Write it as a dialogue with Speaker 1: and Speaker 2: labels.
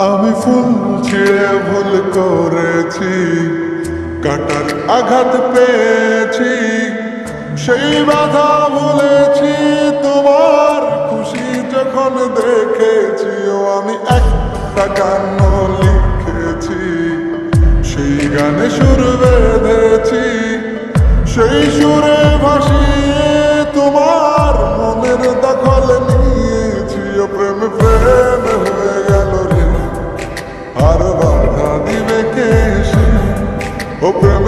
Speaker 1: আমি ফুল ছিঁড়ে ভুল করেছি, কাটার আঘাত পেয়েছি, সেই বাধা ভুলেছি। তোমার খুশি যখন দেখেছি, ও আমি একটা গান লিখেছি, সেই গানে সুর বেঁধেছি, সেই সুরে ভাসিয়ে তোমার মনের দখল নিয়েছি। ও প্রেম প্রেম হয়ে গেল রে, আর বাধা দিবে কে সে? ও প্রেম